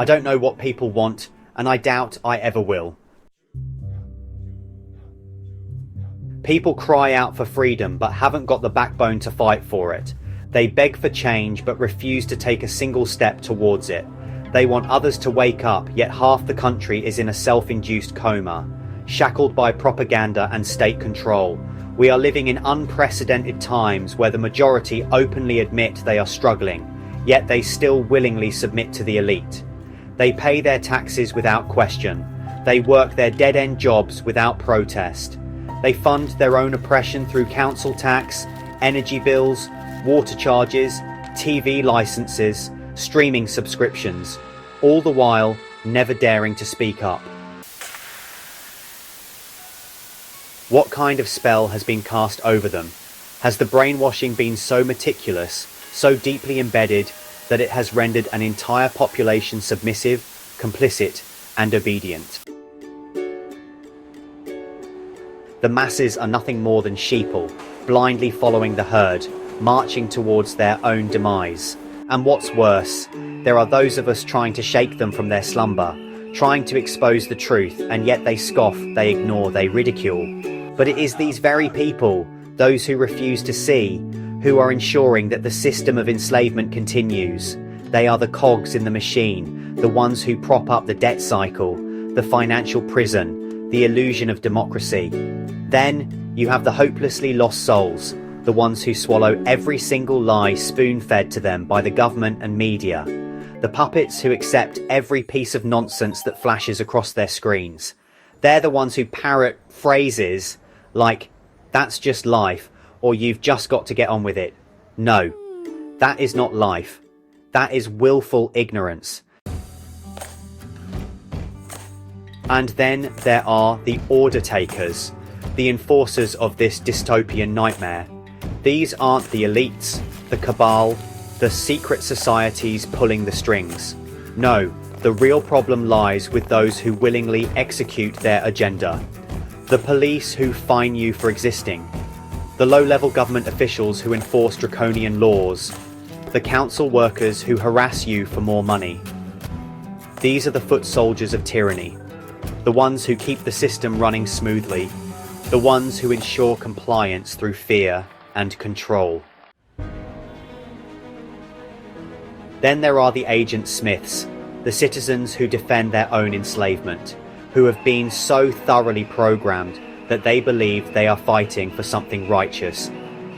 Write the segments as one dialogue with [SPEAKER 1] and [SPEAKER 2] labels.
[SPEAKER 1] I don't know what people want, and I doubt I ever will. People cry out for freedom but haven't got the backbone to fight for it. They beg for change but refuse to take a single step towards it. They want others to wake up, yet half the country is in a self-induced coma, shackled by propaganda and state control. We are living in unprecedented times where the majority openly admit they are struggling, yet they still willingly submit to the elite. They pay their taxes without question. They work their dead-end jobs without protest. They fund their own oppression through council tax, energy bills, water charges, TV licenses, streaming subscriptions, all the while never daring to speak up. What kind of spell has been cast over them? Has the brainwashing been so meticulous, so deeply embedded, that it has rendered an entire population submissive, complicit, and obedient? The masses are nothing more than sheeple, blindly following the herd, marching towards their own demise. And what's worse, there are those of us trying to shake them from their slumber, trying to expose the truth, and yet they scoff, they ignore, they ridicule. But it is these very people, those who refuse to see, who are ensuring that the system of enslavement continues. They are the cogs in the machine, the ones who prop up the debt cycle, the financial prison, the illusion of democracy. Then you have the hopelessly lost souls, the ones who swallow every single lie spoon-fed to them by the government and media, the puppets who accept every piece of nonsense that flashes across their screens. They're the ones who parrot phrases like, "That's just life," or "You've just got to get on with it." No, that is not life. That is willful ignorance. And then there are the order takers, the enforcers of this dystopian nightmare. These aren't the elites, the cabal, the secret societies pulling the strings. No, the real problem lies with those who willingly execute their agenda. The police who fine you for existing. The low-level government officials who enforce draconian laws. The council workers who harass you for more money. These are the foot soldiers of tyranny. The ones who keep the system running smoothly. The ones who ensure compliance through fear and control. Then there are the agent smiths, the citizens who defend their own enslavement, who have been so thoroughly programmed that they believe they are fighting for something righteous.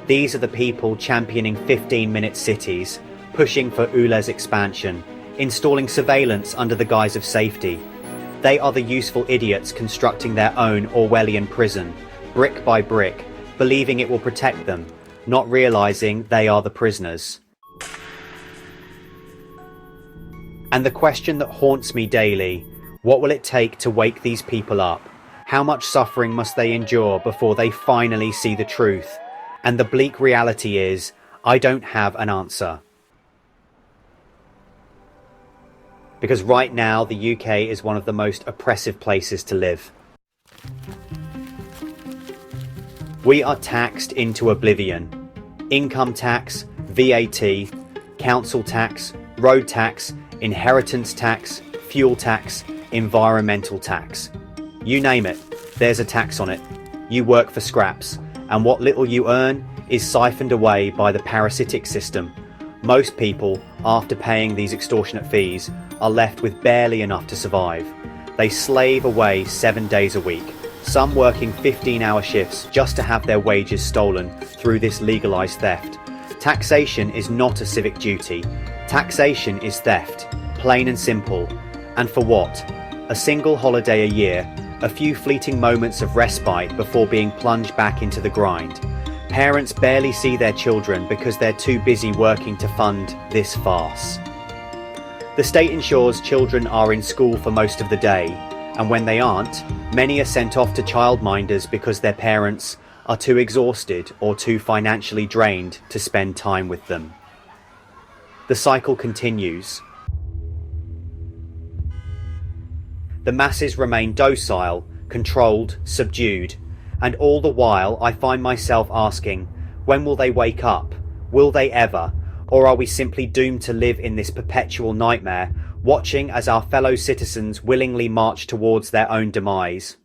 [SPEAKER 1] These are the people championing 15-minute cities, pushing for ULE's expansion, installing surveillance under the guise of safety. They are the useful idiots constructing their own Orwellian prison, brick by brick, believing it will protect them, not realizing they are the prisoners. And the question that haunts me daily, what will it take to wake these people up? How much suffering must they endure before they finally see the truth? And the bleak reality is, I don't have an answer. Because right now, the UK is one of the most oppressive places to live. We are taxed into oblivion. Income tax, VAT, council tax, road tax, inheritance tax, fuel tax, environmental tax. You name it, there's a tax on it. You work for scraps, and what little you earn is siphoned away by the parasitic system. Most people, after paying these extortionate fees, are left with barely enough to survive. They slave away 7 days a week, some working 15-hour shifts just to have their wages stolen through this legalized theft. Taxation is not a civic duty. Taxation is theft, plain and simple. And for what? A single holiday a year, a few fleeting moments of respite before being plunged back into the grind. Parents barely see their children because they're too busy working to fund this farce. The state ensures children are in school for most of the day, and when they aren't, many are sent off to childminders because their parents are too exhausted or too financially drained to spend time with them. The cycle continues. The masses remain docile, controlled, subdued, and all the while I find myself asking, when will they wake up? Will they ever? Or are we simply doomed to live in this perpetual nightmare, watching as our fellow citizens willingly march towards their own demise?